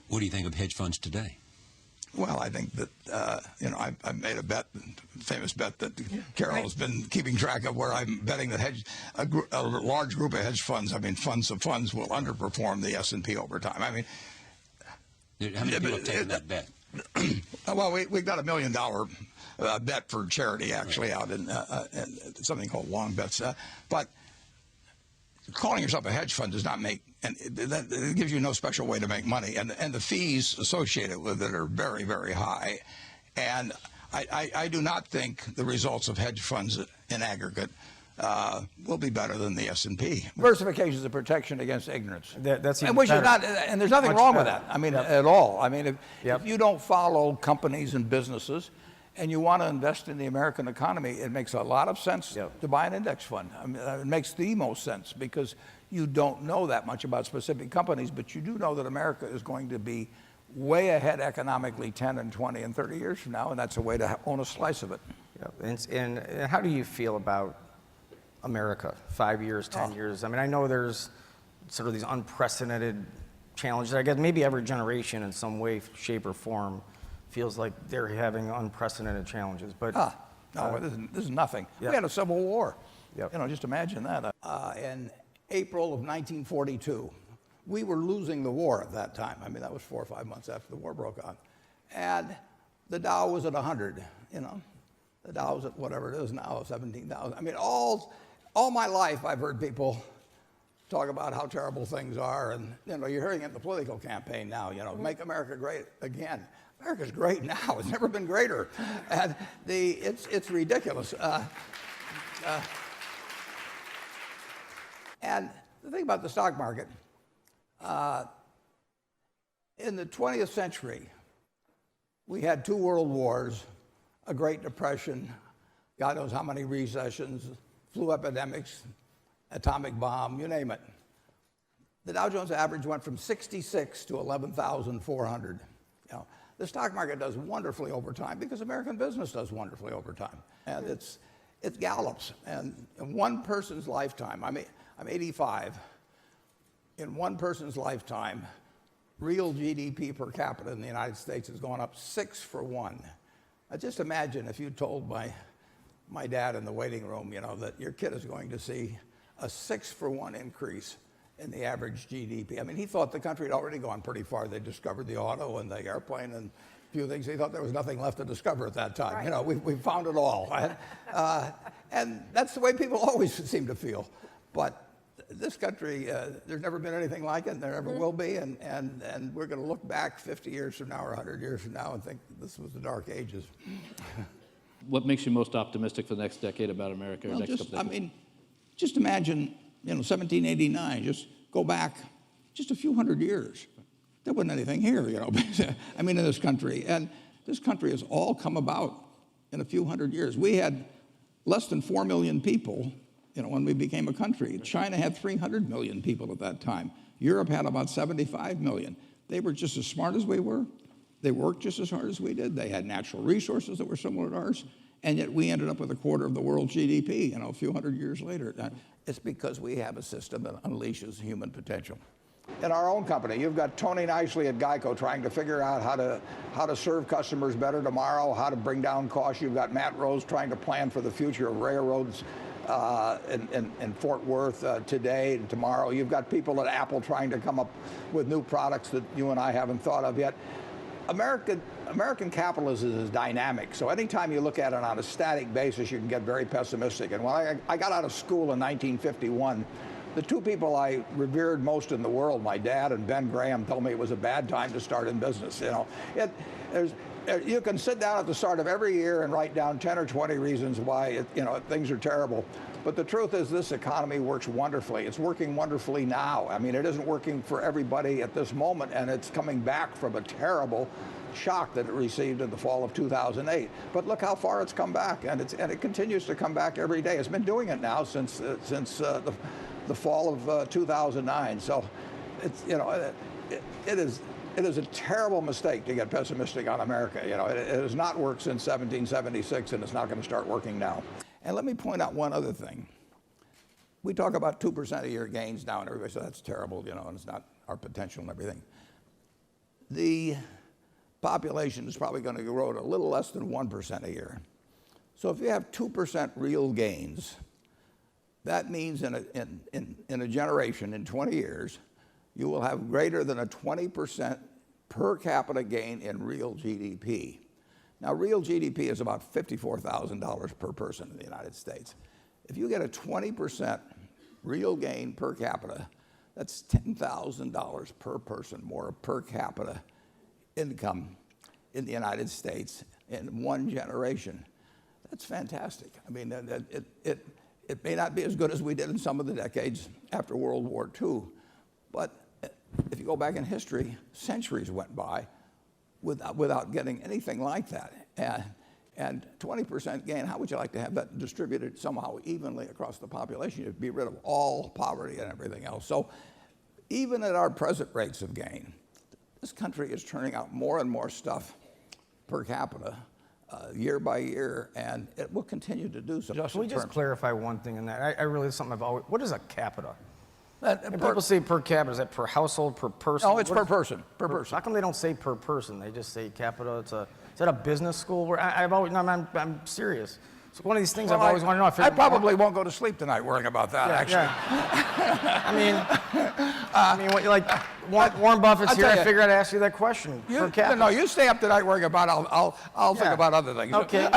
What do you think of hedge funds today? Well, I think that, I've made a bet, famous bet that Carol has been keeping track of, where I'm betting that a large group of hedge funds, funds of funds, will underperform the S&P over time. How many people have taken that bet? Well, we got $1 million bet for charity, actually, out in something called long bets. But calling yourself a hedge fund does not make, and it gives you no special way to make money, and the fees associated with it are very, very high. And I do not think the results of hedge funds in aggregate will be better than the S&P. Diversification is a protection against ignorance. That's even which better. is not, and there's nothing wrong with that. At all. If you don't follow companies and businesses, and you want to invest in the American economy, it makes a lot of sense to buy an index fund. It makes the most sense, because you don't know that much about specific companies, but you do know that America is going to be way ahead economically 10 and 20 and 30 years from now, and that's a way to own a slice of it. And how do you feel about America, 5 years, 10 years? I know there's sort of these unprecedented challenges. I guess maybe every generation in some way, shape, or form feels like they're having unprecedented challenges. But no, this is nothing. We had a civil war. Just imagine that. In April of 1942, we were losing the war at that time. That was 4 or 5 months after the war broke out. And the Dow was at 100, The Dow was at whatever it is now, 17,000. All my life I've heard people talk about how terrible things are, and you're hearing it in the political campaign now, make America great again. America's great now. It's never been greater. And it's ridiculous. And the thing about the stock market, in the 20th century, we had 2 world wars, a Great Depression, God knows how many recessions, flu epidemics, atomic bomb, you name it. The Dow Jones average went from 66 to 11,400. The stock market does wonderfully over time because American business does wonderfully over time. And it gallops. And in one person's lifetime, I'm 85, in one person's lifetime, real GDP per capita in the United States has gone up 6 for 1. Now just imagine if you told my dad in the waiting room, that your kid is going to see a 6 for 1 increase in the average GDP. He thought the country had already gone pretty far. They discovered the auto and the airplane and a few things. He thought there was nothing left to discover at that time. Right. We found it all. And that's the way people always seem to feel. But this country, there's never been anything like it, and there never will be. And we're going to look back 50 years from now or 100 years from now and think this was the dark ages. What makes you most optimistic for the next decade about America? Well, next couple decades? just imagine, 1789. Just go back just a few hundred years. There wasn't anything here, in this country. And this country has all come about in a few hundred years. We had less than 4 million people, when we became a country. China had 300 million people at that time. Europe had about 75 million. They were just as smart as we were. They worked just as hard as we did. They had natural resources that were similar to ours. And yet we ended up with a quarter of the world's GDP, a few hundred years later. It's because we have a system that unleashes human potential. In our own company, you've got Tony Nicely at GEICO trying to figure out how to serve customers better tomorrow, how to bring down costs. You've got Matt Rose trying to plan for the future of railroads in Fort Worth today and tomorrow. You've got people at Apple trying to come up with new products that you and I haven't thought of yet. American capitalism is dynamic, so anytime you look at it on a static basis, you can get very pessimistic. And when I got out of school in 1951, the 2 people I revered most in the world, my dad and Ben Graham, told me it was a bad time to start in business. You can sit down at the start of every year and write down 10 or 20 reasons why things are terrible. But the truth is this economy works wonderfully. It's working wonderfully now. It isn't working for everybody at this moment, and it's coming back from a terrible shock that it received in the fall of 2008. But look how far it's come back, and it continues to come back every day. It's been doing it now since the fall of 2009. So it is a terrible mistake to get pessimistic on America. It has not worked since 1776, and it's not going to start working now. And let me point out one other thing. We talk about 2% a year gains now, and everybody says that's terrible, and it's not our potential and everything. the population is probably going to grow at a little less than 1% a year. So if you have 2% real gains, that means in a generation, in 20 years, you will have greater than a 20% per capita gain in real GDP. Now, real GDP is about $54,000 per person in the United States. If you get a 20% real gain per capita, that's $10,000 per person more per capita income in the United States in one generation. That's fantastic. I mean, it may not be as good as we did in some of the decades after World War II, but if you go back in history, centuries went by without getting anything like that. And 20% gain, how would you like to have that distributed somehow evenly across the population? You'd be rid of all poverty and everything else. So even at our present rates of gain, this country is turning out more and more stuff per capita year by year, and it will continue to do so. Can we just clarify one thing in that? I really, something I've always, what is a capita? And People say per capita, is that per household, per person? No, it's per person, per person. How come they don't say per person? They just say capita. Is that a business school? Where I've always, no, I'm serious. It's one of these things I've always wanted to know. I probably won't go to sleep tonight worrying about that, actually. Yeah. I mean, what you like? Warren Buffett's here. I figured I'd ask you that question. Per capita. No, you stay up tonight worrying about. I'll think about other things. Okay.